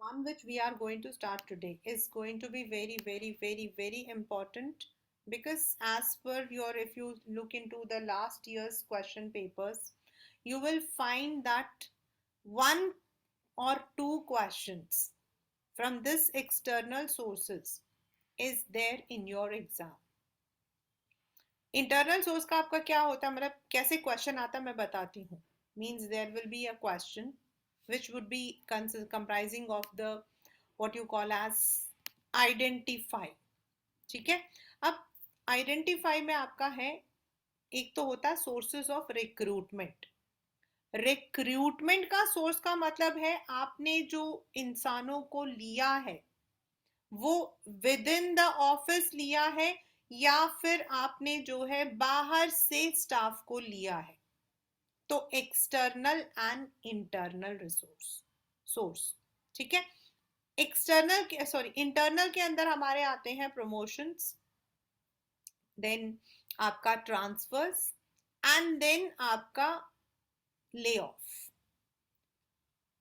one which we are going to start today is going to be very, very, very, very important because as per your, if you look into the last year's question papers, you will find that one or two questions from this external sources is there in your exam. Internal source का आपका क्या होता है, मतलब कैसे question आता है मैं बताती हूँ. Means there will be a question which would be comprising of the what you call as identify. ठीक है. अब आइडेंटिफाई में आपका है, एक तो होता है सोर्सेज ऑफ रिक्रूटमेंट. रिक्रूटमेंट का सोर्स का मतलब है आपने जो इंसानों को लिया है वो विद इन द ऑफिस लिया है या फिर आपने जो है बाहर से स्टाफ को लिया है. तो external and internal resource source. ठीक है. एक्सटर्नल के सॉरी इंटरनल के अंदर हमारे आते हैं प्रमोशंस, देन आपका ट्रांसफर्स एंड देन आपका ले ऑफ.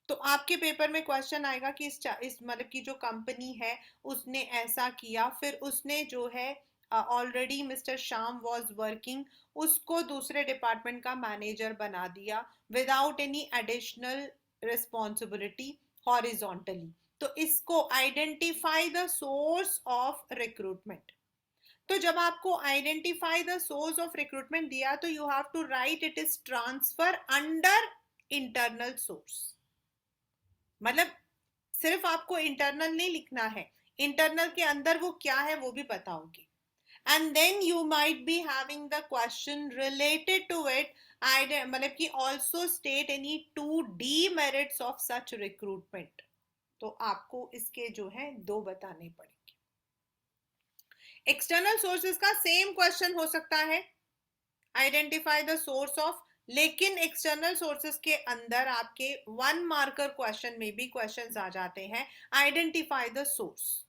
तो आपके पेपर में क्वेश्चन आएगा कि इस मतलब की जो कंपनी है उसने ऐसा किया, फिर उसने जो है already mister Shyam was working, उसको दूसरे डिपार्टमेंट का मैनेजर बना दिया without any additional responsibility horizontally. तो इसको identify the source of recruitment. तो जब आपको identify the source of recruitment दिया तो you have to write it is transfer under internal source. मतलब सिर्फ आपको इंटरनल नहीं लिखना है, इंटरनल के अंदर वो क्या है वो भी पता होगी. And then you might be having the question related to it, मतलब कि also state any two demerits of such recruitment. तो आपको इसके जो है दो बताने पड़ेंगे. एक्सटर्नल सोर्सेज का सेम क्वेश्चन हो सकता है, आइडेंटिफाई द सोर्स ऑफ, लेकिन एक्सटर्नल सोर्सेस के अंदर आपके वन मार्कर क्वेश्चन में भी क्वेश्चंस आ जाते हैं identify the source.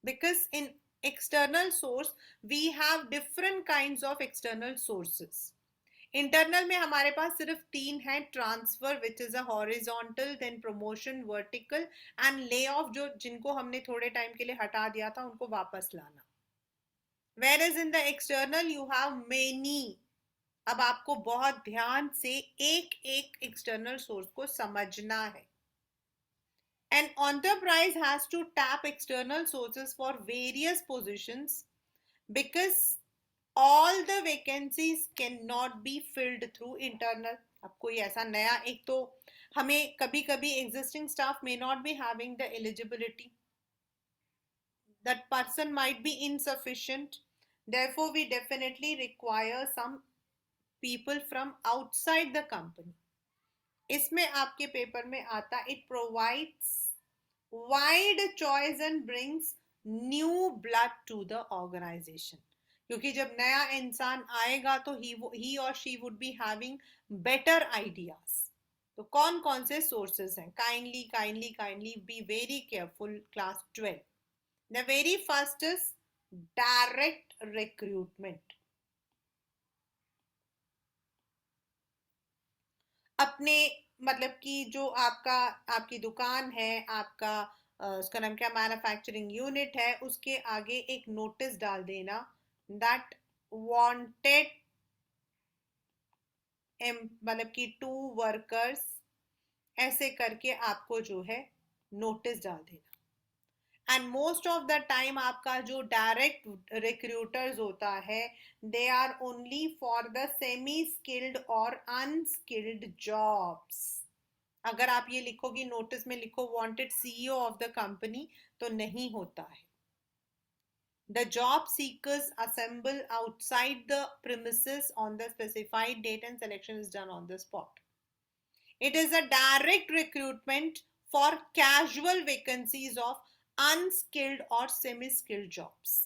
Because in external source we have different kinds of external sources. Internal में हमारे पास सिर्फ तीन है, transfer which is a horizontal, then promotion vertical and lay off, जो जिनको हमने थोड़े टाइम के लिए हटा दिया था उनको वापस लाना. whereas in the external you have many. अब आपको बहुत ध्यान से एक एक एक्सटर्नल सोर्स को समझना है. An enterprise has to tap external sources for various positions because all the vacancies cannot be filled through internal. अब कोई ऐसा नया, एक तो हमें कभी कभी existing staff may not be having the eligibility, that person might be insufficient, therefore we definitely require some people from outside the company. इसमें आपके पेपर में आता, it provides wide choice and brings new blood to the organization. क्योंकि जब नया इंसान आएगा तो he or she would be having better ideas. तो कौन कौन से sources हैं? Kindly be very careful, class 12. The very first is direct recruitment. अपने मतलब कि जो आपका आपकी दुकान है, आपका उसका नाम क्या, मैन्युफैक्चरिंग यूनिट है, उसके आगे एक नोटिस डाल देना दैट वांटेड मतलब कि 2 वर्कर्स, ऐसे करके आपको जो है नोटिस डाल देना. And most of the time आपका जो डायरेक्ट रिक्रूटर्स होता है they are only for the semi skilled और अनस्किल्ड जॉब्स. अगर आप ये लिखोगी नोटिस में लिखो wanted CEO of the company, तो नहीं होता है. The job seekers assemble outside the premises on the specified date and selection is done on the spot. It is a direct recruitment for casual vacancies of unskilled or semi-skilled jobs.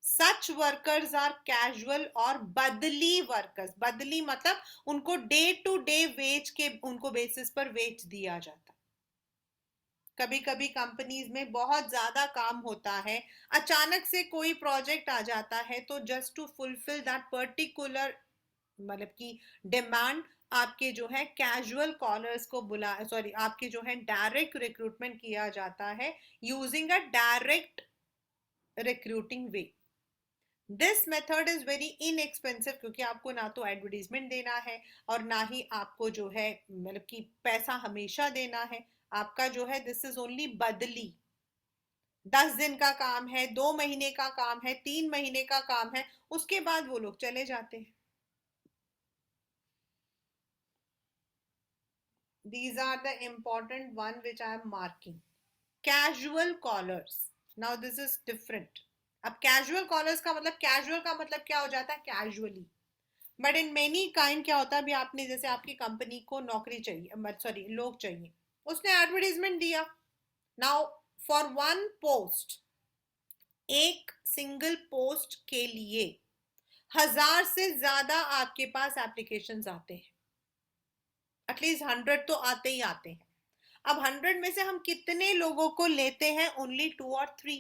Such workers are casual और बदली workers. बदली मतलब उनको day to day veg के उनको basis पर veg दिया जाता. कभी कभी कंपनीज में बहुत ज्यादा काम होता है, अचानक से कोई प्रोजेक्ट आ जाता है, तो just to fulfil that particular मतलब की डिमांड आपके जो है कैजुअल कॉलर्स को आपके जो है डायरेक्ट रिक्रूटमेंट किया जाता है using a direct recruiting way. This method is very inexpensive क्योंकि आपको ना तो एडवर्टीजमेंट देना है और ना ही आपको जो है मतलब कि पैसा हमेशा देना है. आपका जो है दिस इज ओनली बदली. 10 दिन का काम है, 2 महीने का काम है, 3 महीने का काम है, उसके बाद वो लोग चले जाते हैं. These are the important one which I am marking. Casual collars. Now this is different. अब casual collars का मतलब casual का मतलब क्या हो जाता है casually. But in many kind क्या होता है, अभी आपने जैसे आपकी कंपनी को नौकरी चाहिए, सॉरी लोग चाहिए, उसने एडवर्टीजमेंट दिया. नाउ फॉर वन पोस्ट, एक सिंगल पोस्ट के लिए 1000 से ज्यादा आपके पास एप्लीकेशंस आते हैं. एटलीस्ट 100 तो आते ही आते हैं. अब 100 में से हम कितने लोगों को लेते हैं? ओनली 2 और 3.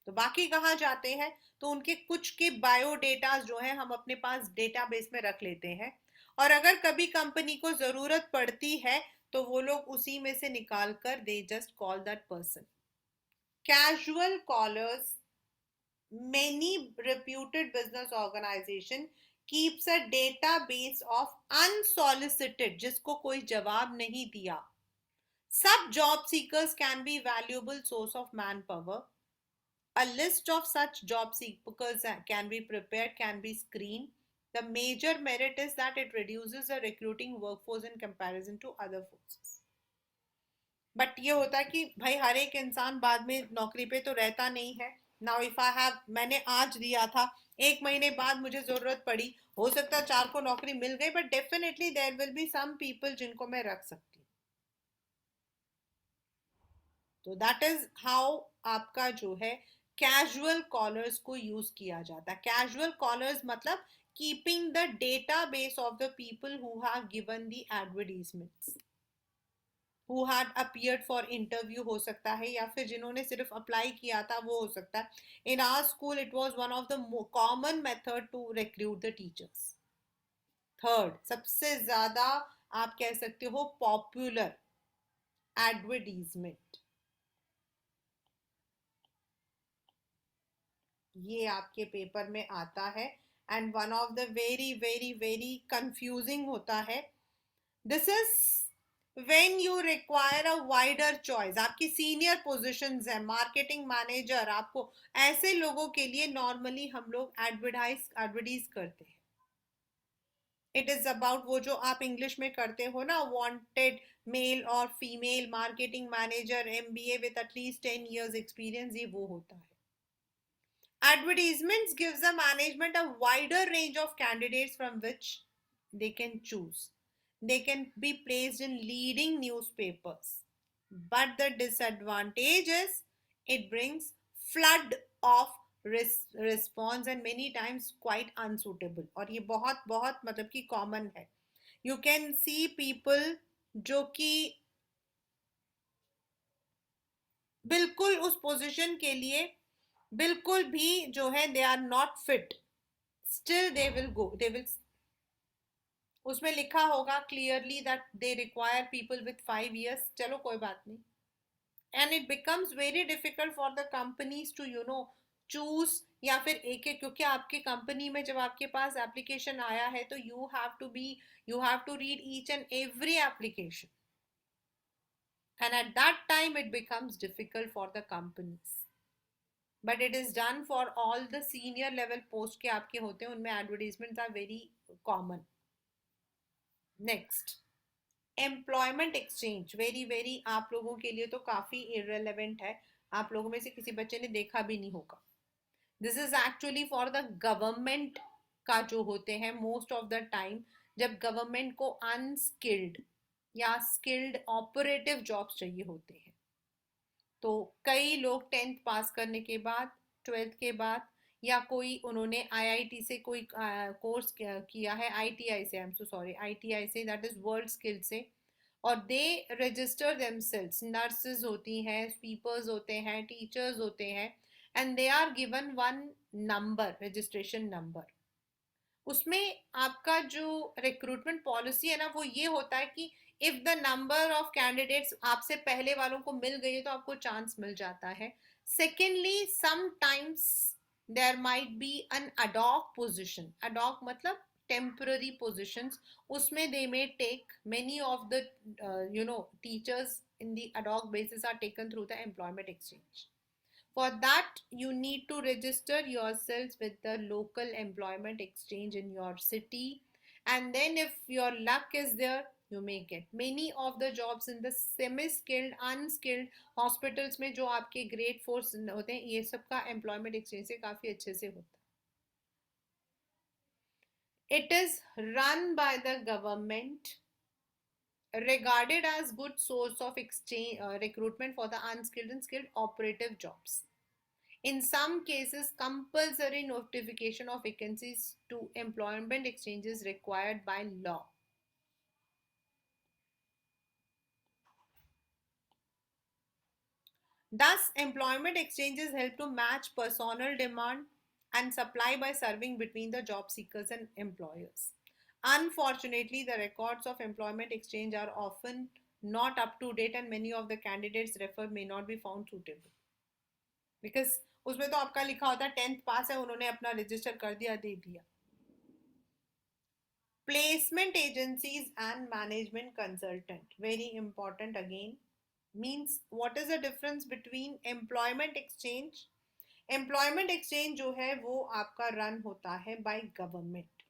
तो बाकी कहाँ जाते हैं? तो उनके कुछ के बायोडेटा जो है हम अपने पास डेटाबेस में रख लेते हैं, और अगर कभी कंपनी को जरूरत पड़ती है तो वो लोग उसी में से निकाल कर दे just call that person. Casual callers, many reputed business organization keeps a database of unsolicited, जिसको कोई जवाब नहीं दिया. Sub job seekers can be valuable source of manpower. A list of such job seekers can be prepared, can be screened. The major merit is that it reduces the recruiting workforce in comparison to other forces. But ये होता है कि भाई हर एक इंसान बाद में नौकरी पे तो रहता नहीं है. नाउ इफ आई हैव, मैंने आज दिया था, 1 महीने बाद मुझे जरूरत पड़ी, हो सकता है 4 को नौकरी मिल गई, but definitely there will be some people जिनको मैं रख सकती हूँ. तो दैट इज हाउ आपका जो है कैजुअल कॉलर्स को यूज किया जाता है. कैजुअल कॉलर्स मतलब keeping the database of the people who have given the advertisements, who had appeared for interview हो सकता है, या फिर जिन्होंने सिर्फ अप्लाई किया था वो हो सकता है. In our school it was one of the common method to recruit the teachers. Third सबसे ज्यादा आप कह सकते हो पॉपुलर एडवर्टीजमेंट, ये आपके पेपर में आता है, and one of the very very very confusing होता है. This is when you require a wider choice. आपकी सीनियर पोजीशंस है, मार्केटिंग मैनेजर, आपको ऐसे लोगों के लिए नॉर्मली हम लोग एडवर्टाइज करते हैं. इट इज अबाउट वो जो आप इंग्लिश में करते हो ना, वांटेड मेल और female marketing manager, MBA with at least 10 years experience, ये वो होता है. Advertisements gives the management a wider range of candidates from which they can choose. They can be placed in leading newspapers. But the disadvantage is it brings flood of response and many times quite unsuitable. और ये बहुत बहुत मतलब कि common है. You can see people जो कि बिल्कुल उस पोजीशन के लिए बिल्कुल भी जो है they are not fit, still they will go, they will, उसमें लिखा होगा clearly that they require people with 5 years, चलो कोई बात नहीं. And it becomes very difficult for the companies to choose, या फिर एक एक, क्योंकि आपके कंपनी में जब आपके पास एप्लीकेशन आया है तो you have to read each and every application, and at that time it becomes difficult for the companies. But it is done for all the senior level post के आपके होते हैं, उनमें advertisement are very common. Next, employment exchange, very very आप लोगों के लिए तो काफी इररिलेवेंट है, आप लोगों में से किसी बच्चे ने देखा भी नहीं होगा. This is actually for the government का जो होते हैं मोस्ट ऑफ द टाइम, जब गवर्नमेंट को अनस्किल्ड या स्किल्ड ऑपरेटिव जॉब्स चाहिए होते हैं. तो कई लोग 10th पास करने के बाद, 12th के बाद, या कोई उन्होंने आईआईटी से कोई कोर्स किया है, आईटीआई से, I am so sorry, ITI से, दैट इज वर्ल्ड स्किल से, और दे रजिस्टर देमसेल्व्स, नर्सेज होती हैं, स्वीपर्स होते हैं, टीचर्स होते हैं, and they are given one number, registration number. उसमें आपका जो रिक्रूटमेंट पॉलिसी है ना वो ये होता है कि if the number of candidates आपसे पहले वालों को मिल गई है तो आपको चांस मिल जाता है. Secondly sometimes there might be an ad hoc position. Ad hoc मतलब टेम्पररी पोजिशंस. उसमें they may take many of the teachers in the ad hoc basis are taken through the employment exchange. For that, you need to register yourselves with the local employment exchange in your city. And then, if your luck is there, you may get many of the jobs in the semi skilled, unskilled hospitals में जो आपके grade 4 होते हैं ये सब का employment exchange से काफ़ी अच्छे से होता है. It is run by the government, regarded as good source of exchange recruitment for the unskilled and skilled operative jobs. In some cases, compulsory notification of vacancies to employment exchanges required by law. Thus, employment exchanges help to match personal demand and supply by serving between the job seekers and employers. Unfortunately, the records of employment exchange are often not up to date and many of the candidates referred may not be found suitable. Because उसमें तो आपका लिखा होता है 10th पास है उन्होंने अपना register कर दिया दे दिया. Placement agencies and management consultant, very important again. Means what is the difference between employment exchange? Employment exchange जो है वो आपका run होता है by government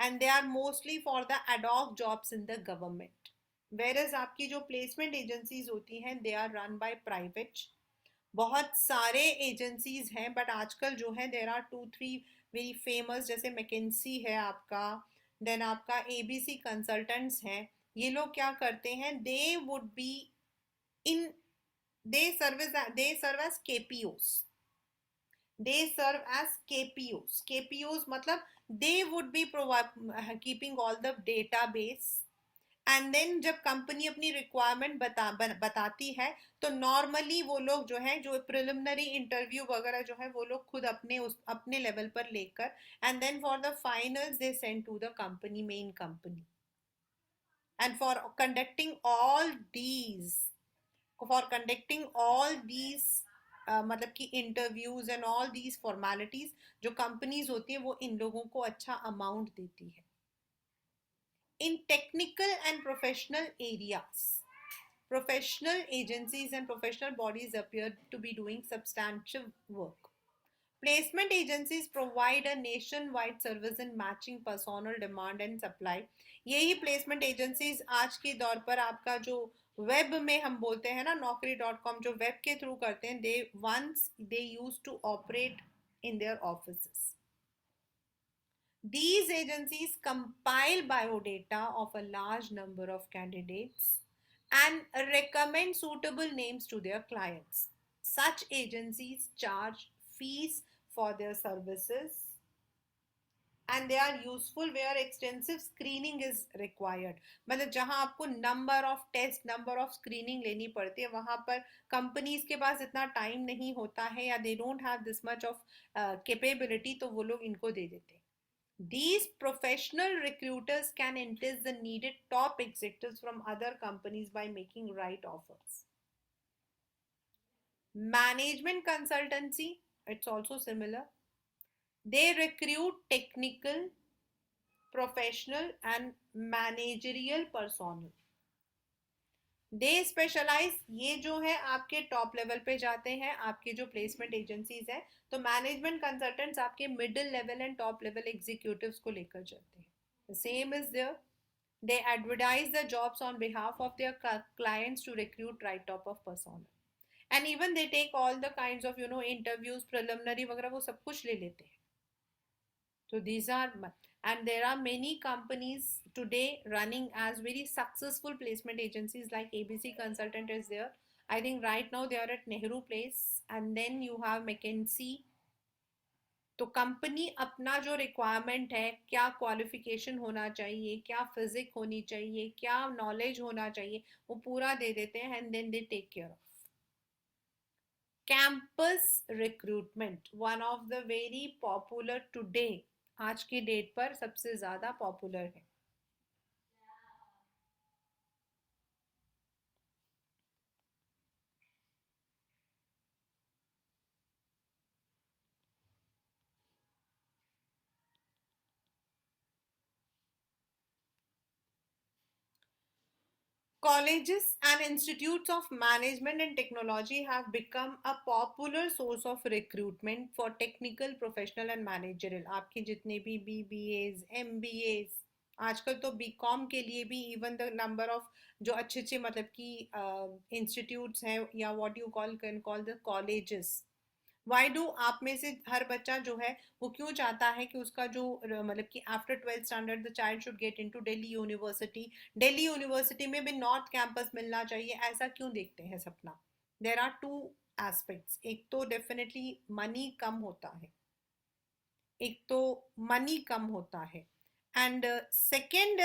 and they are mostly for the ad hoc jobs in the government. Whereas आपकी जो placement agencies होती हैं they are run by private. बहुत सारे एजेंसीज हैं बट आजकल जो है देर आर 2-3 वेरी फेमस. जैसे मैकेंसी है आपका, देन आपका एबीसी कंसल्टेंट्स हैं. ये लोग क्या करते हैं, they would be in they serve as KPOs. They serve as KPOs मतलब they would be keeping all the database. And then जब कंपनी अपनी रिक्वायरमेंट बताती है तो नॉर्मली वो लोग जो है जो प्रिलिमिनरी इंटरव्यू वगैरह जो है वो लोग खुद अपने लेवल पर लेकर and then for the finals they send to the company, main company. And for conducting all these मतलब कि interviews and all these formalities जो कंपनीज होती है वो इन लोगों को अच्छा अमाउंट देती है. In technical and professional areas, professional agencies and professional bodies appear to be doing substantial work. Placement agencies provide a nationwide service in matching personal demand and supply. यही placement agencies आज के दौर पर आपका जो web में हम बोलते हैं ना naukri.com जो वेब के थ्रू करते हैं, they used to operate in their offices. These agencies compile biodata of a large number of candidates and recommend suitable names to their clients. Such agencies charge fees for their services and they are useful where extensive screening is required. मतलब जहां आपको number of test, number of screening लेनी पड़ती है, वहां पर companies के पास इतना टाइम नहीं होता है या they don't have this much of capability, तो वो लोग इनको दे देते हैं. These professional recruiters can entice the needed top executives from other companies by making right offers. Management consultancy, it's also similar. They recruit technical, professional, and managerial personnel. They specialise, ये जो है आपके टॉप लेवल पे जाते हैं, आपके जो placement agencies हैं, तो मैनेजमेंट कंसल्टेंट्स आपके middle level and top level executives को लेकर चलते हैं. Same is there. They advertise the jobs on behalf of their clients to recruit right top of person and even they take all the kinds of interviews preliminary वगैरह वो सब कुछ ले लेते हैं. So these are, and there are many companies today running as very successful placement agencies like ABC Consultant is there. I think right now they are at Nehru Place, and then you have McKinsey. तो company अपना जो requirement है, क्या qualification होना चाहिए, क्या physique होनी चाहिए, क्या नॉलेज होना चाहिए, वो पूरा दे देते हैं and then they take care of. Campus recruitment, one of the very popular today आज के डेट पर सबसे ज्यादा पॉपुलर है। Colleges and institutes of management and technology have become a popular source of recruitment for technical, professional and managerial. आपके जितने भी BBAs, MBAs, आजकल तो BCom के लिए भी इवन द नंबर ऑफ जो अच्छे अच्छे मतलब कि इंस्टीट्यूट्स हैं या what you call can call the colleges, why do आप में से हर बच्चा जो है वो क्यों चाहता है कि उसका जो मतलब कि after 12th standard the child should get into Delhi university, Delhi university में भी नॉर्थ कैंपस मिलना चाहिए, ऐसा क्यों देखते हैं सपना? देर आर टू एस्पेक्ट्स, एक तो डेफिनेटली मनी कम होता है, एक तो मनी कम होता है, एंड सेकेंड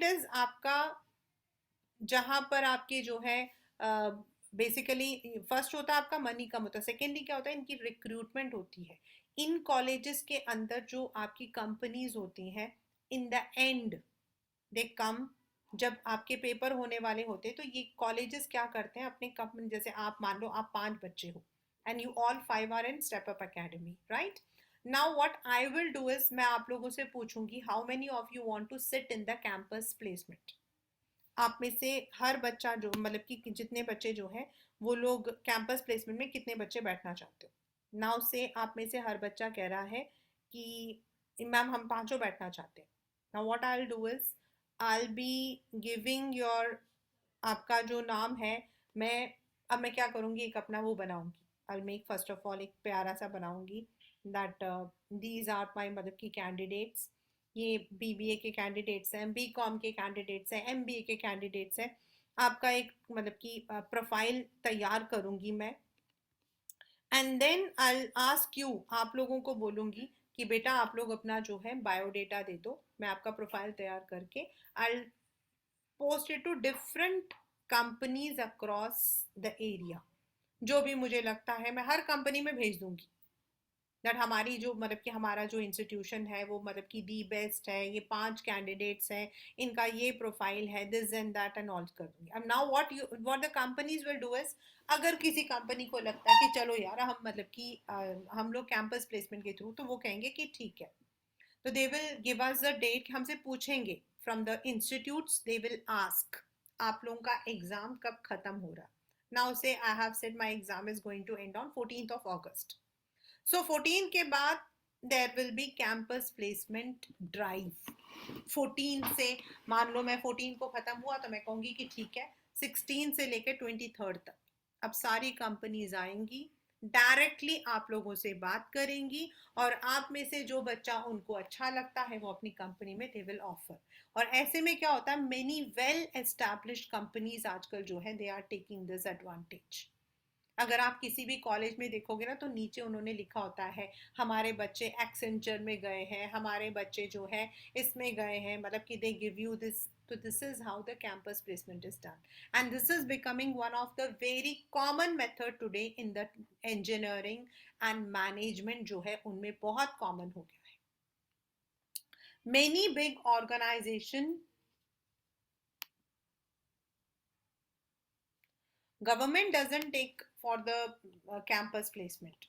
इज आपका जहां पर आपके जो है बेसिकली फर्स्ट होता है आपका मनी कम होता है, सेकेंडली क्या होता है इनकी रिक्रूटमेंट होती है इन कॉलेजेस के अंदर जो आपकी कंपनीज होती हैं, इन द एंड दे कम, जब आपके पेपर होने वाले होते हैं तो ये कॉलेजेस क्या करते हैं अपने कंपनी, जैसे आप मान लो आप 5 बच्चे हो and you all 5 are in step up academy, right? Now what I will do is मैं आप लोगों से पूछूंगी how many of you want to sit in the campus placement. आप में से हर बच्चा जो मतलब कि जितने बच्चे जो हैं वो लोग कैंपस प्लेसमेंट में कितने बच्चे बैठना चाहते हो? नाउ से आप में से हर बच्चा कह रहा है कि मैम हम पांचों बैठना चाहते हैं। Now what I will do is I will be giving your, आपका जो नाम है, मैं अब मैं क्या करूँगी एक अपना वो बनाऊंगी, I will make first of all एक प्यारा सा बनाऊंगी दैट दीज आर माई मतलब की कैंडिडेट्स, ये बीबीए के कैंडिडेट्स हैं, बीकॉम के कैंडिडेट्स हैं, एमबीए के कैंडिडेट्स हैं। आपका एक मतलब कि प्रोफाइल तैयार करूंगी मैं, and then I ask you, आप लोगों को बोलूंगी कि बेटा आप लोग अपना जो है बायोडेटा दे दो, मैं आपका प्रोफाइल तैयार करके I post it to different companies across the area. जो भी मुझे लगता है मैं हर कंपनी में भेज दूंगी दैट हमारी जो मतलब कि हमारा जो इंस्टीट्यूशन है वो मतलब कि दी बेस्ट है, ये 5 कैंडिडेट्स हैं, इनका ये प्रोफाइल है, this and that and all कर दूंगी। अब now what the companies will do is, अगर किसी कंपनी को लगता है कि चलो यार हम मतलब कि हम लोग कैंपस प्लेसमेंट के थ्रू, तो वो कहेंगे कि ठीक है, तो they will give us the date, हमसे पूछेंगे from the institutes, they will ask आप लोगों का एग्जाम कब खत्म हो रहा। नाउ से I have said my exam is going to end on 14th of August, so 14 के बाद there will be campus placement drive. 14 से मान लो मैं 14 को खत्म हुआ तो मैं कहूंगी कि ठीक है 16 से लेकर 23rd तक अब सारी कंपनीज आएंगी, डायरेक्टली आप लोगों से बात करेंगी, और आप में से जो बच्चा उनको अच्छा लगता है वो अपनी कंपनी में दे विल ऑफर। और ऐसे में क्या होता है, मेनी वेल एस्टैब्लिश्ड कंपनीज आजकल जो है they are taking this advantage. अगर आप किसी भी कॉलेज में देखोगे ना तो नीचे उन्होंने लिखा होता है हमारे बच्चे एक्सेंचर में गए हैं, हमारे बच्चे जो है इसमें गए हैं, मतलब कि दे गिव यू दिस, तो this is how the campus placement is done, and this is becoming one of the very common method today in the engineering and management, जो है उनमें बहुत कॉमन हो गया है। Many big organisation, government doesn't take for the campus placement,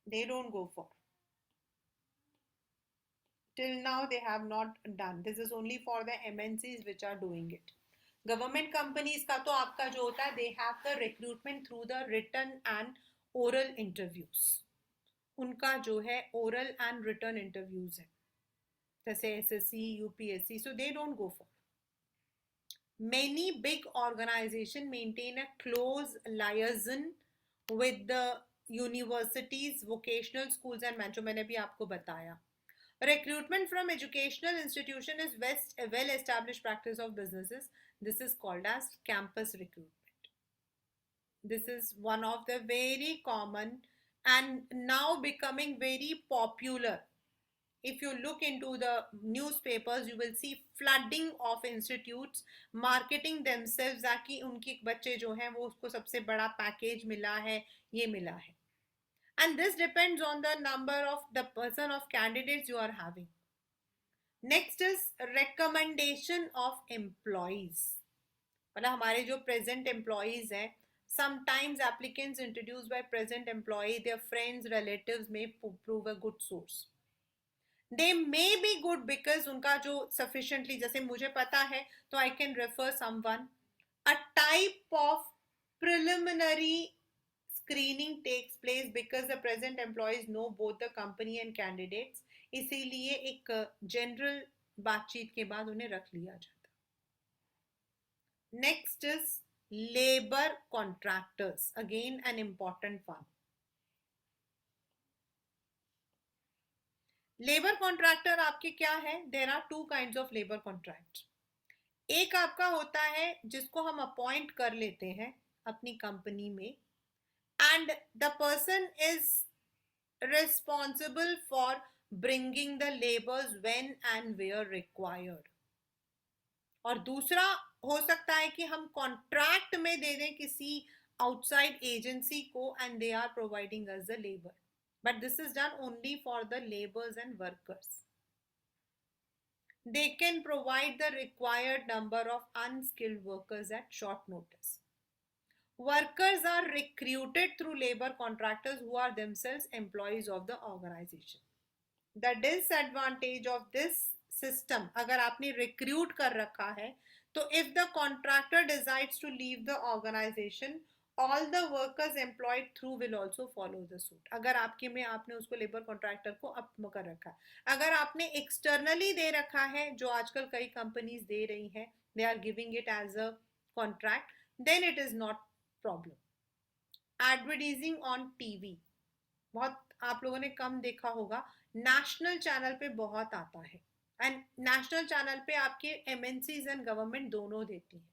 they don't go for, till now they have not done, this is only for the MNCs which are doing it। Government companies का तो आपका जो होता है they have the recruitment through the written and oral interviews, उनका जो है oral and written interviews है, जैसे SSC UPSC, so they don't go for. Many big organizations maintain a close liaison with the universities, vocational schools and जो मैंने भी आपको बताया। Recruitment from educational institution is a well-established practice of businesses. This is called as campus recruitment. This is one of the very common and now becoming very popular. If you look into the newspapers, you will see flooding of institutes marketing themselves ताकि उनके बच्चे जो हैं वो उसको सबसे बड़ा package मिला है, ये मिला है। and this depends on the number of the person of candidates you are having. Next is recommendation of employees. मतलब हमारे जो present employees हैं, sometimes applicants introduced by present employee, their friends, relatives may prove a good source. They may be good because उनका जो sufficiently, जैसे मुझे पता है तो I can refer someone. A type of preliminary screening takes place because the present employees know both the company and candidates. इसीलिए एक general बातचीत के बाद उन्हें रख लिया जाता. Next is labor contractors, again an important one. Labour contractor आपके क्या है? There are two kinds of labour contract. एक आपका होता है जिसको हम अपॉइंट कर लेते हैं अपनी कंपनी में, and the person is responsible for bringing the labours when and where required. और दूसरा हो सकता है कि हम कॉन्ट्रैक्ट में दे दें किसी आउटसाइड एजेंसी को and they are providing us the labour. But this is done only for the laborers and workers. They can provide the required number of unskilled workers at short notice. Workers are recruited through labor contractors who are themselves employees of the organization. The disadvantage of this system, अगर आपने recruit कर रखा है, तो if the contractor decides to leave the organization, all the workers employed through will also follow the suit. अगर आपके में आपने उसको लेबर कॉन्ट्रैक्टर को अप कर रखा है, अगर आपने एक्सटर्नली दे रखा है, जो आजकल कई कंपनीज दे रही हैं, they are giving it as a contract, then it is not problem. Advertising on TV, बहुत आप लोगों ने कम देखा होगा, नेशनल चैनल पे बहुत आता है, एंड नेशनल चैनल पे आपके एमएनसीज एंड गवर्नमेंट दोनों देती हैं.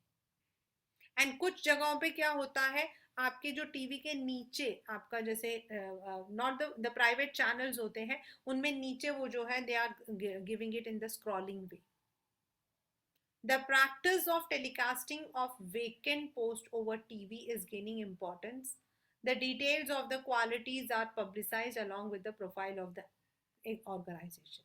एंड कुछ जगहों पे क्या होता है, आपके जो टीवी के नीचे आपका जैसे नॉट द प्राइवेट चैनल्स होते हैं, उनमें नीचे वो जो है they are giving it in the scrolling way. The practice of telecasting of vacant post over TV is gaining importance. The details of the qualities are publicized along with the profile of the organization.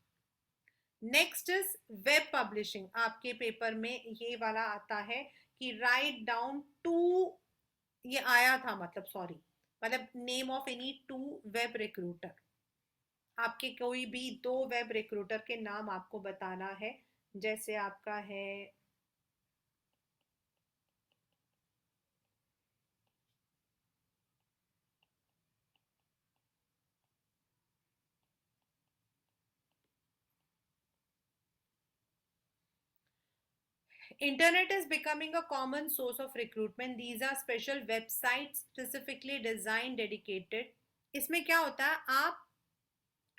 Next is web publishing. आपके paper में ये वाला आता है कि write down to, ये आया था मतलब सॉरी, मतलब name of any two web recruiter. आपके कोई भी दो वेब रिक्रूटर के नाम आपको बताना है. जैसे आपका है Internet is becoming a common source of recruitment. These are special websites specifically designed, dedicated. इसमें क्या होता है, आप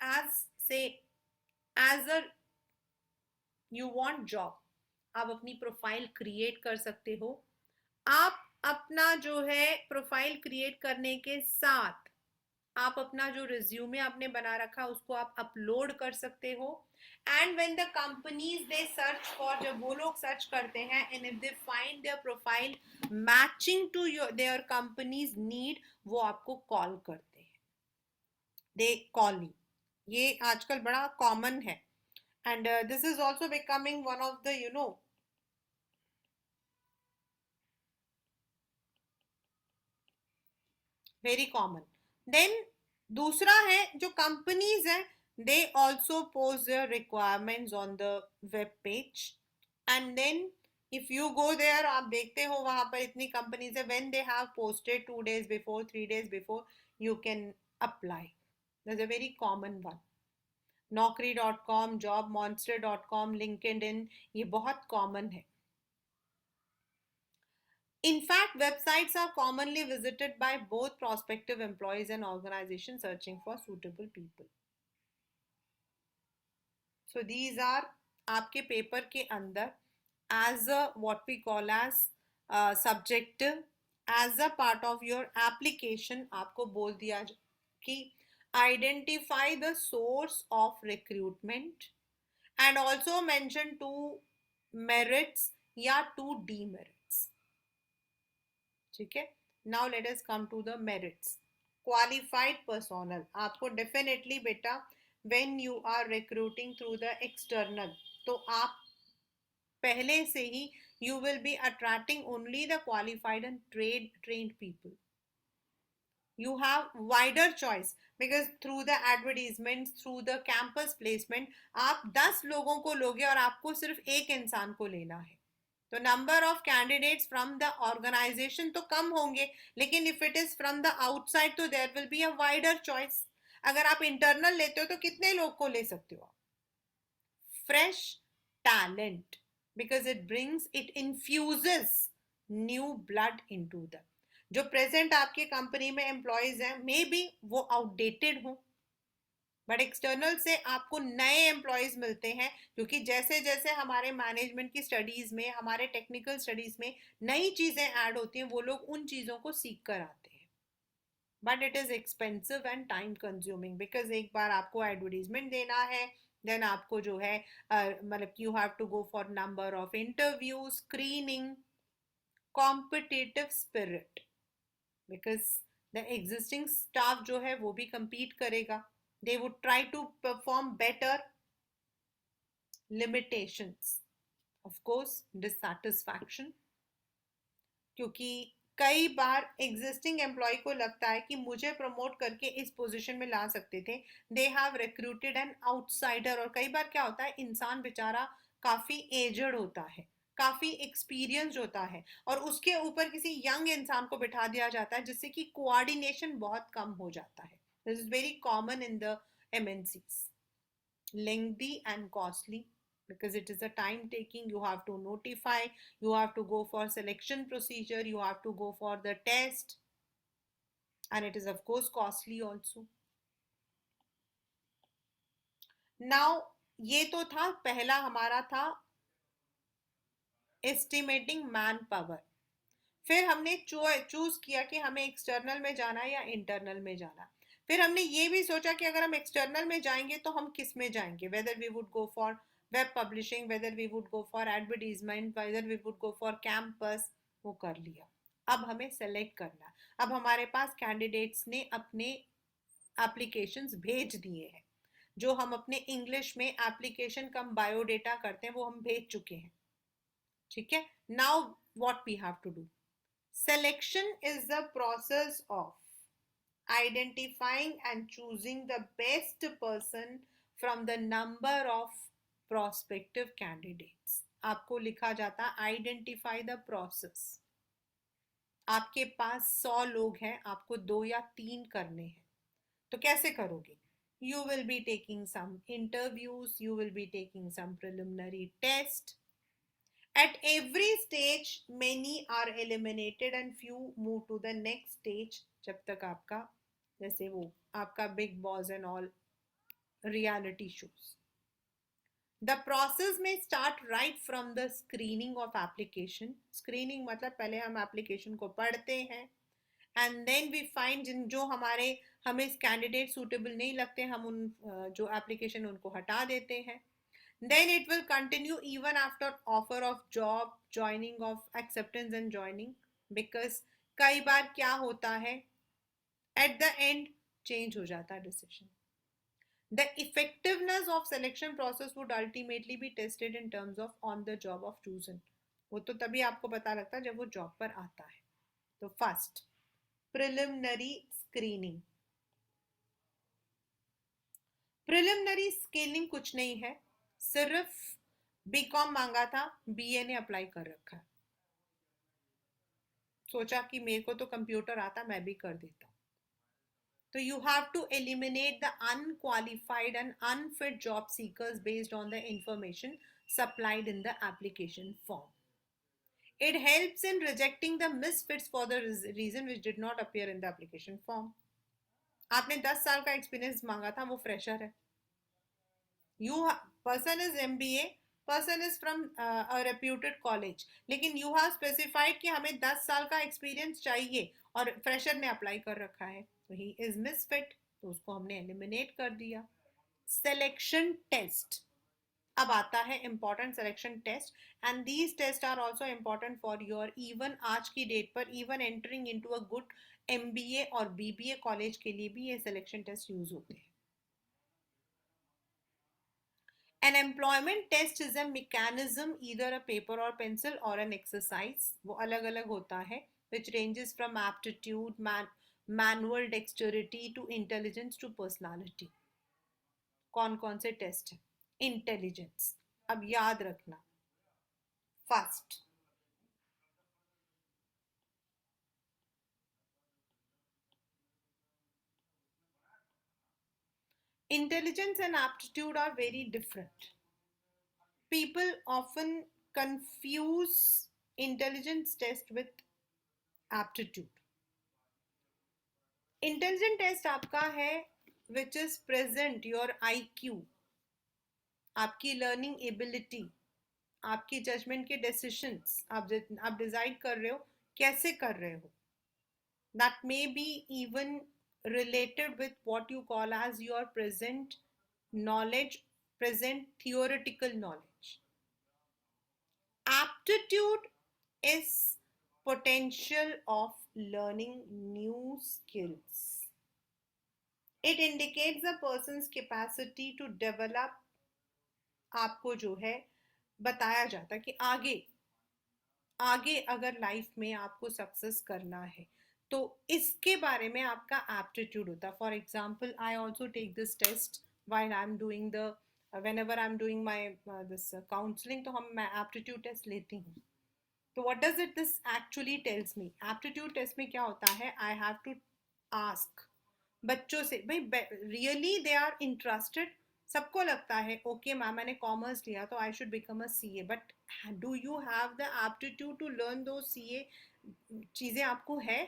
as a you want job, आप अपनी प्रोफाइल क्रिएट कर सकते हो. आप अपना जो है प्रोफाइल क्रिएट करने के साथ आप अपना जो रिज्यूमे आपने बना रखा उसको आप अपलोड कर सकते हो. And when the companies they search for, जब वो लोग सर्च करते हैं, and if they find their profile matching to their companies need, वो आपको कॉल करते हैं. They call you. ये आजकल बड़ा कॉमन है, and this is also becoming one of the very common. Then दूसरा है जो कंपनीज हैं, they also post their requirements on the web page, and then if you go there, आप देखते हो वहां पर इतनी कंपनीज है, when they have posted 2 days before, 3 days before, you can apply. That's a very common one. naukri.com, jobmonster.com, linkedin, ये बहुत common है. In fact, websites are commonly visited by both prospective employees and organizations searching for suitable people. So these are आपके paper के अंदर as a what we call as subjective, as a part of your application आपको बोल दिया कि identify the source of recruitment and also mention two merits या two demerits. ठीक है. Now let us come to the merits. Qualified personnel आपको definitely बेटा when you are recruiting through the external, तो आप पहले से ही you will be attracting only the qualified and trained people. You have wider choice because through the advertisements, through the campus placement, आप 10 लोगों को लोगे और आपको सिर्फ एक इंसान को लेना है, तो number of candidates from the organisation तो कम होंगे, लेकिन if it is from the outside तो there will be a wider choice. अगर आप इंटरनल लेते हो तो कितने लोग को ले सकते हो? Fresh talent, because it infuses new blood into them. जो प्रेजेंट आपके कंपनी में एम्प्लॉयज हैं मे बी वो आउटडेटेड हो, बट एक्सटर्नल से आपको नए एम्प्लॉयज मिलते हैं, क्योंकि जैसे जैसे हमारे मैनेजमेंट की स्टडीज में, हमारे टेक्निकल स्टडीज में नई चीजें ऐड होती हैं, वो लोग उन चीजों को सीख कर आते हैं. But it is expensive and time consuming, because एक बार आपको एडवर्टीजमेंट देना है, देन आपको जो है मतलब you have to go for number of interview, screening, competitive spirit, because the existing staff जो है वो भी compete करेगा, they would try to perform better. Limitations, of course dissatisfaction, क्योंकि कई बार एग्जिस्टिंग एम्प्लॉय को लगता है कि मुझे प्रमोट करके इस पोजीशन में ला सकते थे, they have recruited an outsider. और कई बार क्या होता है, इंसान बेचारा काफी एजड होता है, काफी एक्सपीरियंस्ड होता है, और उसके ऊपर किसी यंग इंसान को बिठा दिया जाता है, जिससे कि कोऑर्डिनेशन बहुत कम हो जाता है. This is very common in the MNCs. Lengthy and costly, because it is a time taking, you have to notify, you have to go for selection procedure, you have to go for the test, and it is of course costly also. Now ये तो था, पहला हमारा था estimating man power. फिर हमने choose किया कि हमें एक्सटर्नल में जाना है या इंटरनल में जाना. फिर हमने ये भी सोचा कि अगर हम एक्सटर्नल में जाएंगे तो हम किस में जाएंगे, whether we would go for web publishing, whether we would go for advertisement, whether we would go for campus. वो कर लिया. अब हमें सेलेक्ट करना. अब हमारे पास कैंडिडेट्स ने अपने एप्लीकेशंस भेज दिए हैं. जो हम अपने इंग्लिश में एप्लीकेशन कम बायोडेटा करते हैं वो हम भेज चुके हैं. ठीक है. Now what we have to do. Selection is the process of identifying and choosing the best person from the number of prospective candidates. आपको लिखा जाता identify the process. आपके पास 100 लोग हैं, आपको 2 या 3 करने हैं, तो कैसे करोगे? You will be taking some interviews, you will be taking some preliminary test. At every stage, many are eliminated and few move to the next stage. जब तक आपका जैसे वो आपका big boss and all reality shows. The process may start right from the screening of application. Screening मतलब पहले हम application को पढ़ते हैं, and then we find जो हमारे हमें कैंडिडेट सूटेबल नहीं लगते, हम उन जो एप्लीकेशन उनको हटा देते हैं. Then it will continue even after offer of job, joining of acceptance and joining, because कई बार क्या होता है, at the end change हो जाता है decision. The effectiveness of selection process would ultimately be tested in terms of on the job of chosen. वो तो तभी आपको पता लगता है जब वो जॉब पर आता है. तो first preliminary screening. Preliminary scaling कुछ नहीं है, सिर्फ बीकॉम मांगा था, बीए ने अप्लाई कर रखा है. सोचा कि मेरे को तो कंप्यूटर आता, मैं भी कर देता. तो you have to eliminate the unqualified and unfit job seekers based on the information supplied in the application form. It helps in rejecting the misfits for the reason which did not appear in the application form. आपने 10 साल का experience मांगा था, वो fresher है. You person is MBA, person is from a reputed college, लेकिन you have specified कि हमें 10 साल का एक्सपीरियंस चाहिए और फ्रेशर ने अप्लाई कर रखा है, तो ही इज मिसफिट, तो उसको हमने एलिमिनेट कर दिया. Selection test. अब आता है important selection test, and these test are also important for your even आज की डेट पर even entering into a good MBA और BBA कॉलेज के लिए भी ये सिलेक्शन टेस्ट यूज होते हैं. An employment test is a mechanism, either a paper or pencil or an exercise. वो अलग अलग होता है, which ranges from aptitude, manual dexterity to intelligence to personality. कौन कौन से टेस्ट हैं? इंटेलिजेंस, अब याद रखना. First, intelligence and aptitude are very different. People often confuse intelligence test with aptitude. Intelligent test आपका है which is present your IQ, आपकी लर्निंग एबिलिटी, आपकी जजमेंट के डिसीशंस, आप डिसाइड कर रहे हो कैसे कर रहे हो. That may be even related with what you call as your present knowledge, present theoretical knowledge. Aptitude is potential of learning new skills. It indicates a person's capacity to develop. आपको जो है बताया जाता कि आगे अगर लाइफ में आपको सक्सेस करना है तो इसके बारे में आपका एप्टीट्यूड होता है. For example, I also take this test while I am doing the whenever I'm doing my this counseling, तो मैं एप्टीट्यूड टेस्ट लेती हूँ. तो what does it this actually tells me? Aptitude test में क्या होता है, आई हैव टू आस्क बच्चों से, भाई रियली दे आर इंटरेस्टेड. सबको लगता है ओके मैम मैंने कॉमर्स लिया तो I should become a CA, but do you have the aptitude to learn those CA चीजें आपको है?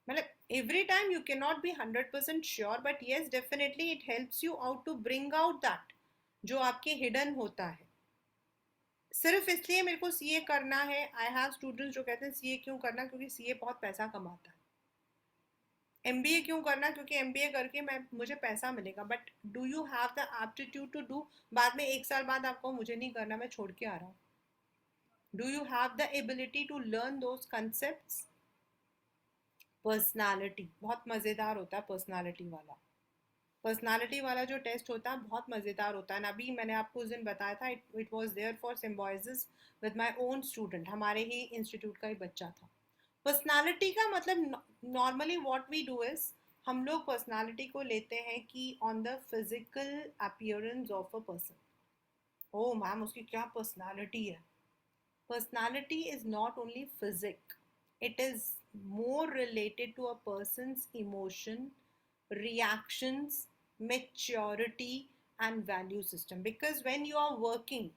मतलब every time you cannot be 100% sure, but yes definitely it helps you out to bring out that जो आपके hidden होता है. सिर्फ इसलिए मेरे को सीए करना है, आई हैव स्टूडेंट्स जो कहते हैं सीए क्यों करना, क्योंकि सीए बहुत पैसा कमाता है. एमबीए क्यों करना, क्योंकि एमबीए करके मुझे पैसा मिलेगा. But do you have the aptitude to do? बाद में 1 साल बाद आपको मुझे नहीं करना, मैं छोड़ के आ रहा हूँ. Do you have the ability to learn those concepts? Personality बहुत मज़ेदार होता है. पर्सनालिटी वाला जो टेस्ट होता है बहुत मज़ेदार होता है. अभी मैंने आपको उस दिन बताया था, it was there for Symbiosis with my own student. हमारे ही इंस्टीट्यूट का ही बच्चा था. पर्सनालिटी का मतलब normally what we do is, हम लोग पर्सनालिटी को लेते हैं कि on the physical appearance of a person. Oh ma'am उसकी क्या पर्सनालिटी है. Personality is not only physique, it is more related to a person's emotion, reactions, maturity and value system. Because when you are working,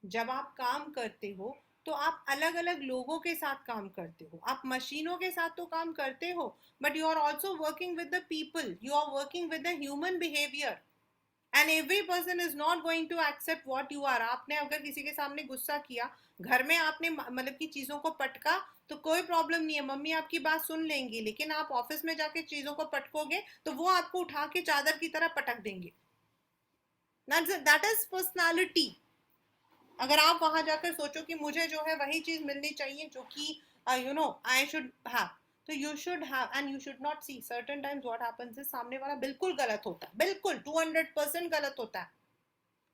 जब आप काम करते हो तो आप अलग अलग लोगों के साथ काम करते हो. आप मशीनों के साथ तो काम करते हो, but you are also working with the people, you are working with the human behaviour. And every person is not going to accept what you are. आपने अगर किसी के सामने गुस्सा किया, घर में आपने मतलब की चीज़ों को पटका, तो कोई प्रॉब्लम नहीं है, मम्मी आपकी बात सुन लेंगी. लेकिन आप ऑफिस में जाके चीज़ों को पटकोगे तो वो आपको उठा के चादर की तरह पटक देंगे. That is personality. अगर आप वहां जाकर सोचो कि मुझे जो है वही चीज़ मिलनी चाहिए जो कि you know I should have, तो you should have and you should not see certain times what happens is सामने वाला बिल्कुल गलत होता है, बिल्कुल 200% गलत होता है,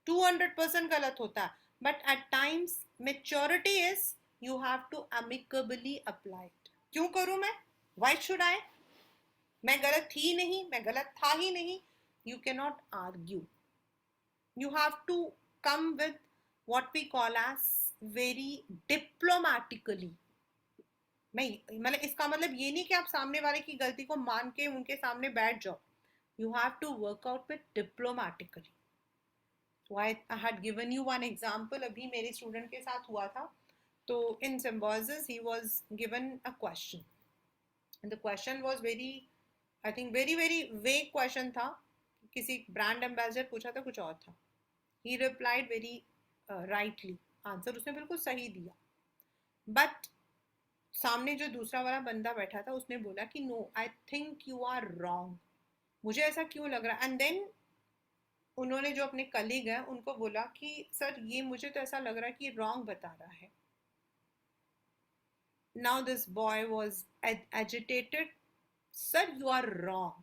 200% गलत होता है. But at times maturity is you have to amicably apply it. क्यों करूं मैं, व्हाई शुड आई, मैं गलत थी नहीं, मैं गलत था ही नहीं. You can not argue. You have to come with what we call as very diplomatically. मैं मतलब इसका मतलब ये नहीं कि आप सामने वाले की गलती को मान के उनके सामने बैठ जाओ. You have to work out with diplomatically. So I had given you one example. अभी मेरे स्टूडेंट के साथ हुआ था. तो in symbiosis he was given a question and the question was very, I think very very vague question था. किसी brand ambassador पूछा था, कुछ और था. He replied very rightly. Answer उसने बिल्कुल सही दिया. बट सामने जो दूसरा वाला बंदा बैठा था उसने बोला कि no I think you are wrong, मुझे ऐसा क्यों लग रहा. एंड देन उन्होंने जो अपने कलीग हैं उनको बोला कि सर ये मुझे तो ऐसा लग रहा है कि रॉन्ग बता रहा है. Now this boy was agitated. Sir, you are wrong.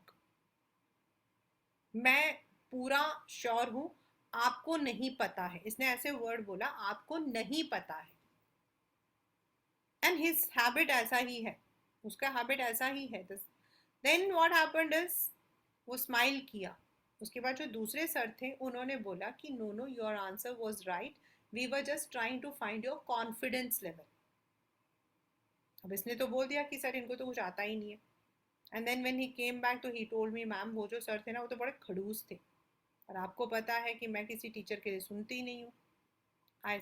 मैं पूरा श्योर हूं आपको नहीं पता है. इसने ऐसे वर्ड बोला, आपको नहीं पता है. एंड हिज हैबिट ऐसा ही है, उसका हैबिट ऐसा ही है. देन व्हाट हैपेंड इज, वो स्माइल किया. उसके बाद जो दूसरे सर थे उन्होंने बोला कि no no, your answer was right, we were just trying to find your confidence level. अब इसने तो बोल दिया कि सर इनको तो कुछ आता ही नहीं है. And then when he came back तो ही टोल्ड मी, मैम वो जो सर थे ना वो तो बड़े खड़ूस थे, और आपको पता है कि मैं किसी टीचर के लिए सुनती ही नहीं हूँ. I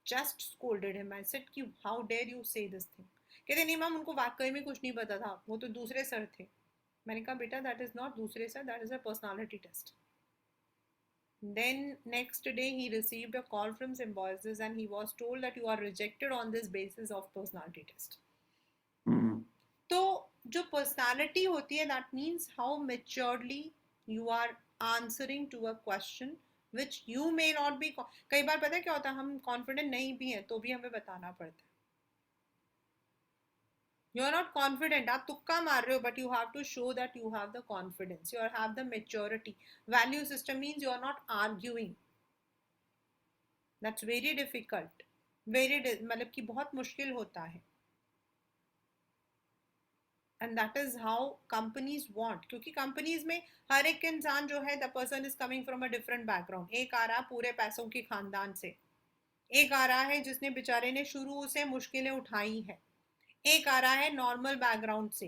just scolded him. I said कि हाउ डेयर यू से दिस थिंग. कहते नहीं मैम, उनको वाकई में कुछ नहीं पता था, वो तो दूसरे सर थे. मैंने कहा बेटा दैट इज नॉट दूसरे sir, that is a personality test. Then next day he received a call from Symbiosis and he was told that you are rejected on this basis of personality test. तो जो personality होती है, that means how maturely you are answering to a question which you may not be. कई बार पता है क्या होता है, हम कॉन्फिडेंट नहीं भी हैं तो भी हमें बताना पड़ता है. यू आर नॉट कॉन्फिडेंट, आप तुक्का मार रहे हो, but you have to show that you have the confidence, you have the maturity. Value system means you are not arguing. That's very difficult, very मतलब कि बहुत मुश्किल होता है. And that is how companies want, क्योंकि companies में हर एक इंसान जो है, the person is coming from a different background. एक आ रहा पूरे पैसों के खानदान से, एक आ रहा है जिसने बेचारे ने शुरू से मुश्किलें उठाई है, एक आ रहा है नॉर्मल बैकग्राउंड से,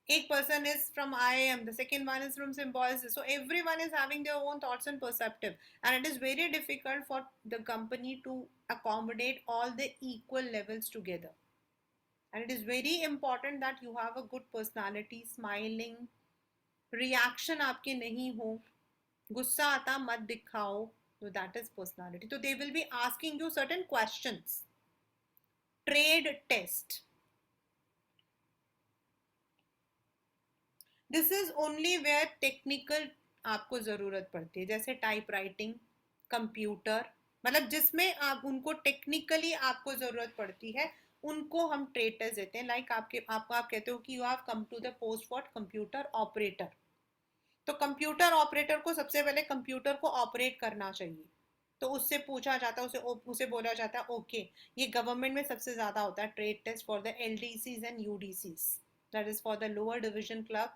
एक person is from IIM, the second one is from Symbiosis. So everyone is having their own thoughts and perspective, and it is very difficult for the company to accommodate all the equal levels together. And it is very important that you have a good personality, smiling, reaction आपके नहीं हो, गुस्सा आता मत दिखाओ. So that is personality. So they will be asking you certain questions. Trade test. This is only where technical आपको ज़रूरत पड़ती है, जैसे टाइप राइटिंग, कंप्यूटर, मतलब जिसमें आप उनको टेक्निकली आपको ज़रूरत पड़ती है, उनको हम ट्रेड टेस्ट देते हैं. लाइक आपको आप कहते हो कि you have come to the post for computer operator. तो कंप्यूटर ऑपरेटर को सबसे पहले कंप्यूटर को ऑपरेट करना चाहिए. तो उससे पूछा जाता है, उसे बोला जाता है ओके. ये गवर्नमेंट में सबसे ज़्यादा होता है trade test for the LDCs and UDCs, that is for the lower division clerk.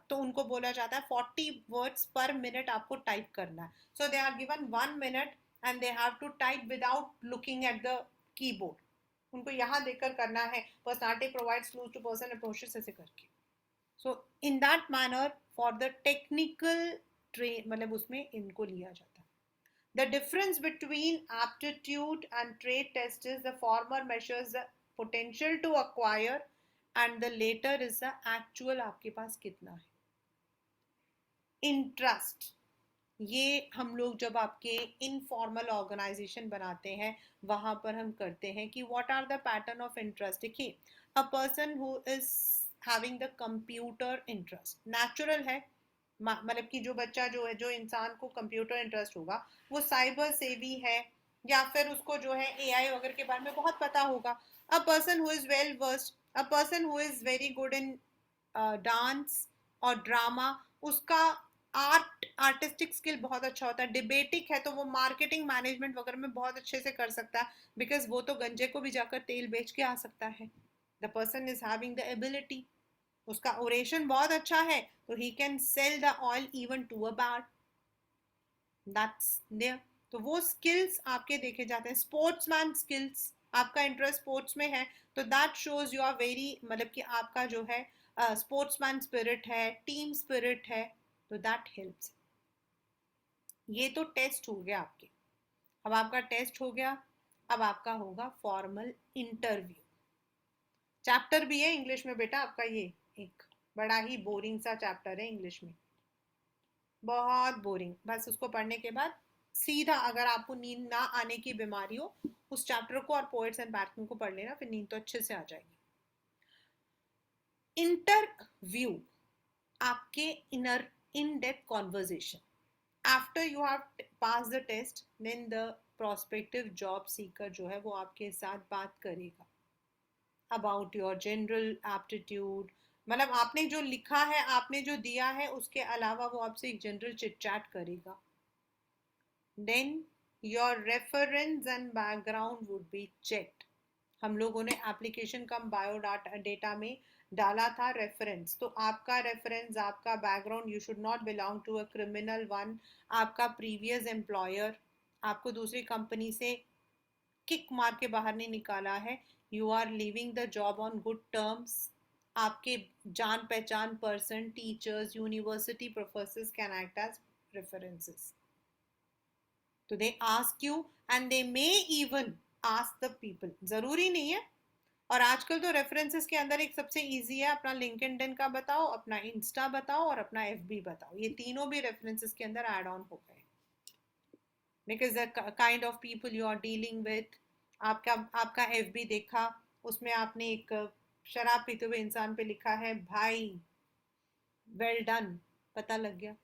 तो उनको बोला जाता है 40 वर्ड्स पर मिनट आपको टाइप करना है. So they are given 1 minute and they have to type without looking at the keyboard. उनको यहाँ देखकर करना है. Personality provides clues to person approaches, ऐसे करके. So in that manner for the technical train, मतलब उसमें इनको लिया जाता है. The difference between aptitude and trade test is the former measures the potential to acquire and the later is the actual आपके पास कितना है. इंटरेस्ट, ये हम लोग जब आपके इनफॉर्मल ऑर्गेनाइजेशन बनाते हैं वहां पर हम करते हैं कि what are the pattern of interest. देखिए, a person who is having the computer interest natural है, मतलब कि जो बच्चा जो है, जो इंसान को कंप्यूटर इंटरेस्ट होगा, वो साइबर सेवी है, या फिर उसको जो है AI वगैरह के बारे में बहुत पता होगा. अ person who is well versed, a person who is very good in dance और ड्रामा, उसका आर्टिस्टिक स्किल बहुत अच्छा होता है. डिबेटिक है तो वो मार्केटिंग मैनेजमेंट वगैरह में बहुत अच्छे से कर सकता है, बिकॉज वो तो गंजे को भी जाकर तेल बेच के आ सकता है. The person is having the ability, उसका ओरेशन बहुत अच्छा है तो he can sell the oil even to a bar. That's there. तो वो स्किल्स आपके देखे जाते हैं. स्पोर्ट्समैन स्किल्स, आपका इंटरेस्ट स्पोर्ट्स में है तो that shows you are very, मतलब कि आपका जो है स्पोर्ट्समैन स्पिरिट है, टीम स्पिरिट है, तो दैट हेल्प्स. ये तो टेस्ट हो गया आपके. अब आपका टेस्ट हो गया, अब आपका होगा फॉर्मल इंटरव्यू. चैप्टर भी है इंग्लिश में बेटा आपका, ये एक बड़ा ही बोरिंग सा चैप्टर है इंग्लिश में, बहुत बोरिंग. बस उसको पढ़ने के बाद सीधा, अगर आपको नींद ना आने की बीमारी हो, उस चैप्टर को और पोएट्स एंड बैट्समैन को पढ़ लेना, फिर नींद तो अच्छे से आ जाएगी. इंटरव्यू आपके inner in depth conversation. After you have pass the test, then the prospective job seeker जो है वो आपके साथ बात करेगा. अबाउट योर जनरल एप्टीट्यूड, मतलब आपने जो लिखा है, आपने जो दिया है, उसके अलावा वो आपसे एक जनरल चिट चैट करेगा. Then your reference and background would be checked. हम लोगों ने एप्लीकेशन कम बायोडाटा डेटा में डाला था रेफरेंस, तो आपका रेफरेंस, आपका background, you should not belong to a criminal one. आपका प्रीवियस एम्प्लॉयर आपको दूसरी कंपनी से किक मार के बाहर नहीं निकाला है. You are living the job on good terms. आपके जान पहचान person, teachers, university professors can act as references. तो they ask you and they may even ask the people. जरूरी नहीं है. और आजकल तो रेफरेंसेस के अंदर एक सबसे इजी है, अपना लिंक्डइन का बताओ, अपना इंस्टा बताओ और अपना एफबी बताओ. ये तीनों भी रेफरेंसेस के अंदर ऐड ऑन हो गए. Because the kind of people you are dealing with. आपका आपका एफबी देखा, उसमें आपने एक शराब पीते हुए इंसान पे लिखा है भाई वेल डन, पता लग गया.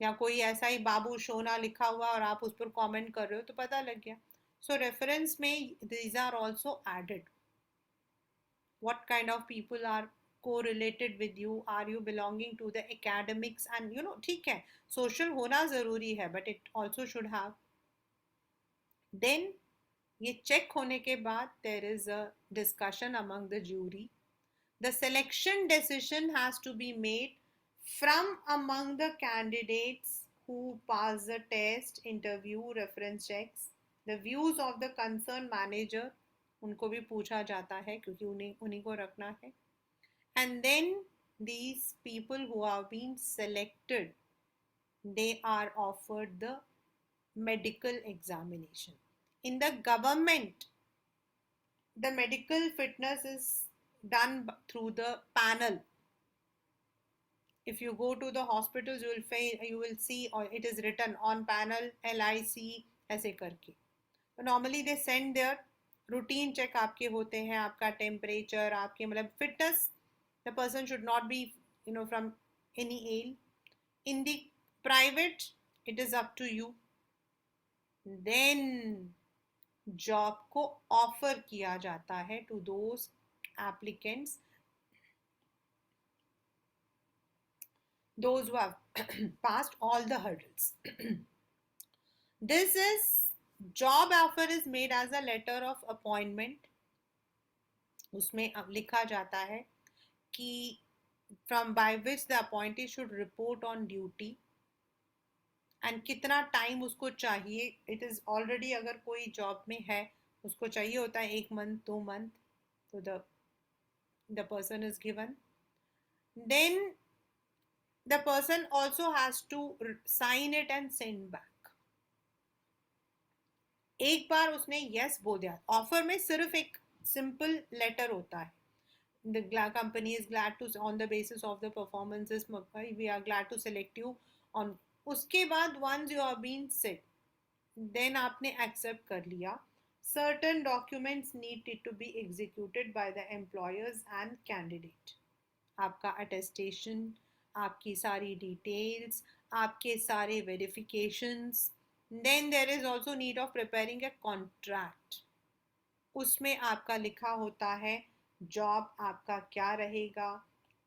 या कोई ऐसा ही बाबू सोना लिखा हुआ और आप उस पर कमेंट कर रहे हो तो पता लग गया. सो रेफरेंस में these are also added. what kind of people are correlated with you, are you belonging to the academics, and ठीक है, social होना ज़रूरी है, but it also should have. then ये check होने के बाद there is a discussion among the jury. The selection decision has to be made from among the candidates who pass the test, interview, reference checks. The views of the concerned manager, उनको भी पूछा जाता है क्योंकि उन्हीं को रखना है. And then these people who have been selected, they are offered the medical examination. In the government, the medical fitness is done through the panel. If you go to the hospitals, you will see, or it is written on panel LIC ऐसे करके. Normally they send their routine check. आपके होते हैं, आपका temperature, आपके मतलब fitness. The person should not be from any ail. In the private, it is up to you. Then job को offer किया जाता है to those applicants, those who have passed all the hurdles. This is job offer is made as a letter of appointment. उसमें अब लिखा जाता है कि from by which the appointee should report on duty and कितना time उसको चाहिए. It is already, अगर कोई जॉब में है, उसको चाहिए होता है 1 month 2 month, तो the person is given. Then the person also has to sign it and send back. एक बार उसने yes बोल दिया, ऑफर में सिर्फ एक सिंपल लेटर होता है. The company is glad to, on the basis of the performances, we are glad to select you on. उसके बाद once you are being set, then आपने accept कर लिया. Certain documents needed to be executed by the employers and candidate. आपका attestation, आपकी सारी details, आपके सारे verifications. Then there is also need of preparing a contract. उसमें आपका लिखा होता है जॉब आपका क्या रहेगा,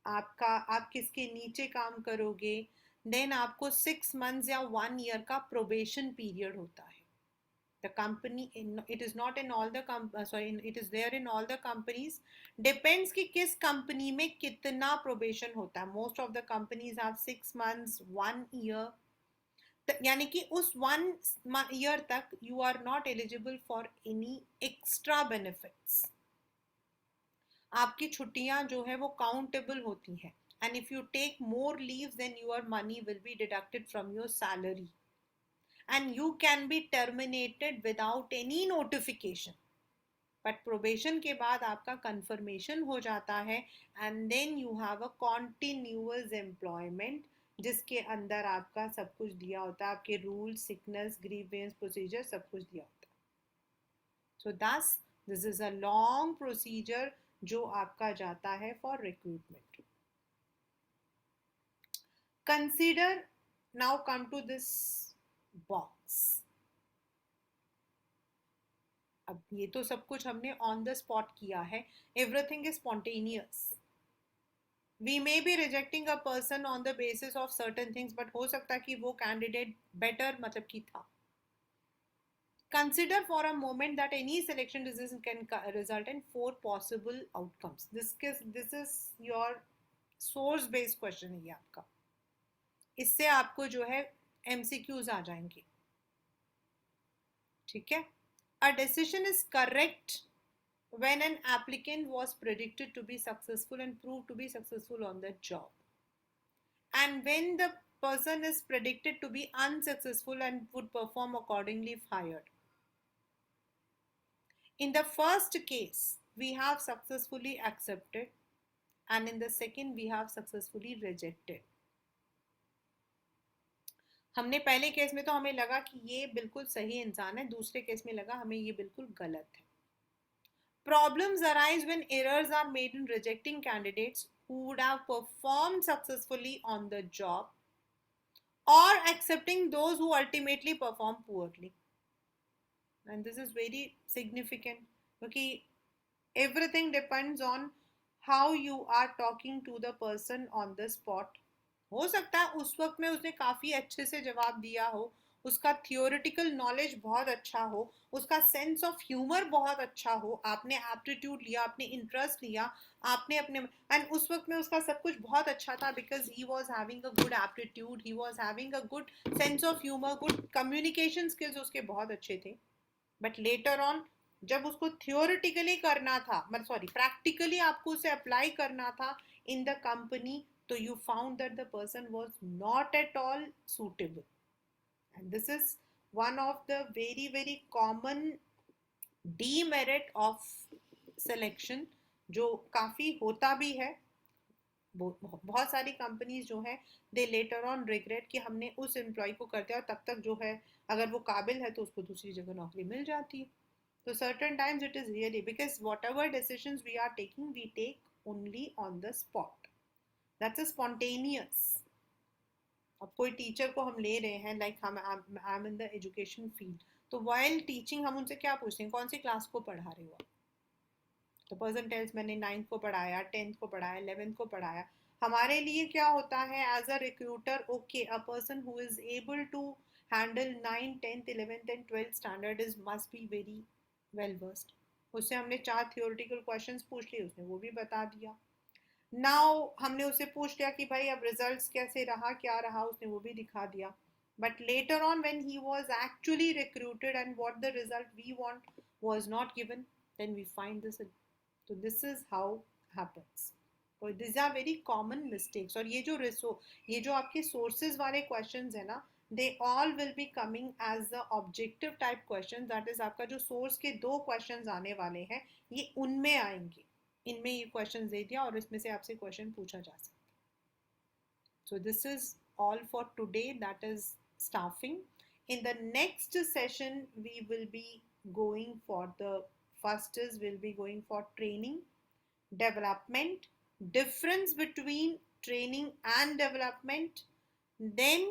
आप किसके नीचे काम करोगे. देन आपको 6 months या 1 year का प्रोबेशन पीरियड होता है. The company, it is not in all the it is there in all the companies. Depends कि किस कंपनी में कितना प्रोबेशन होता है. Most of the companies have 6 months, 1 year. यानी कि उस 1 year तक you are not eligible for any extra benefits. आपकी छुट्टियां जो है वो काउंटेबल होती हैं. And if you take more leaves then your money will be deducted from your salary and you can be terminated without any notification. But probation के बाद आपका कंफर्मेशन हो जाता है and then you have a continuous employment जिसके अंदर आपका सब कुछ दिया होता है, आपके रूल, सिकनेस, ग्रीवेंस प्रोसीजर सब कुछ दिया होता है. So this is a long procedure जो आपका जाता है for recruitment. Consider, now come to this box. अब ये तो सब कुछ हमने ऑन द स्पॉट किया है, everything is spontaneous. We may be rejecting a person on the basis of certain things, but हो सकता है कि वो कैंडिडेट बेटर मतलब की था. Consider for a moment that any selection decision can result in four possible outcomes. This is your source based question है ये आपका. इससे आपको जो है MCQs आ जाएंगे. ठीक है. A decision is correct when an applicant was predicted to be successful and proved to be successful on the job, and when the person is predicted to be unsuccessful and would perform accordingly if hired. In the first case, we have successfully accepted, and in the second, we have successfully rejected. हमने पहले case में तो हमें लगा कि ये बिल्कुल सही इंसान है, दूसरे केस में लगा हमें ये बिल्कुल गलत है. Problems arise when errors are made in rejecting candidates who would have performed successfully on the job, or accepting those who ultimately perform poorly. And this is very significant because everything depends on how you are talking to the person on the spot. हो सकता है उस वक्त में उसने काफ़ी अच्छे से जवाब दिया हो, उसका थियोरिटिकल नॉलेज बहुत अच्छा हो, उसका सेंस ऑफ ह्यूमर बहुत अच्छा हो, आपने एप्टीट्यूड लिया, आपने इंटरेस्ट लिया, आपने अपने एंड उस वक्त में उसका सब कुछ बहुत अच्छा था because he was having a good aptitude, he was having a good sense of humour, good communication skills उसके बहुत अच्छे थे. बट लेटर ऑन जब उसको थियोरिटिकली करना था, मतलब सॉरी प्रैक्टिकली आपको उसे अप्लाई करना था इन द कंपनी, तो you found that the person was not at all suitable. And this is one of the very very common demerit of selection, जो काफ़ी होता भी है. बहुत सारी कंपनीज जो है दे लेटर ऑन रिग्रेट कि हमने उस एम्प्लॉय को कर दिया, और तब तक जो है अगर वो काबिल है तो उसको दूसरी जगह नौकरी मिल जाती है. तो certain times it is really because whatever decisions we are taking we take only on the spot. That's a spontaneous. अब कोई टीचर को हम ले रहे हैं, लाइक हम I am in the education field, तो वाइल टीचिंग हम उनसे क्या पूछते हैं, कौन सी क्लास को पढ़ा रहे हो आप. तो पर्सन टेल्स मैंने 9th को पढ़ाया, 10th को पढ़ाया, 11th को पढ़ाया. हमारे लिए क्या होता है as a recruiter, okay a person who is able to handle 9, 10th, 11th and 12th standard is must be very well versed. उससे हमने 4 थियोरिटिकल क्वेश्चंस पूछ लिए, उसने वो भी बता दिया. नाउ हमने उससे पूछ लिया कि भाई अब रिजल्ट्स कैसे रहा, क्या रहा, उसने वो भी दिखा दिया. But later on when he was actually recruited and what the result we want was not given, then we find this. तो दिस इज हाउ हैपेंस. तो this are very common mistakes. और ये जो आपके सोर्सेज वाले questions है ना, they all will be coming as the objective type question. That is आपका जो सोर्स के 2 क्वेश्चंस आने वाले हैं, ये उनमें आएंगे. इनमें ये क्वेश्चन दे दिया और इसमें से आपसे क्वेश्चन पूछा जा सकता है. So this is all for today, that is staffing. In the next session we will be going for the first is we'll be going for training, development, difference between training and development, then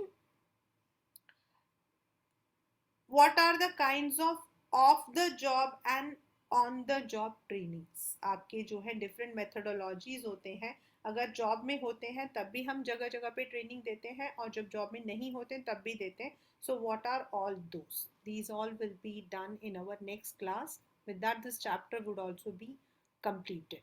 what are the kinds of off the job and on the job trainings. आपके जो है different methodologies होते हैं. अगर job में होते हैं तब भी हम जगह जगह पे ट्रेनिंग देते हैं, और जब जॉब में नहीं होते हैं तब भी देते हैं. So what are all those, these all will be done in our next class. With that this chapter would also be completed.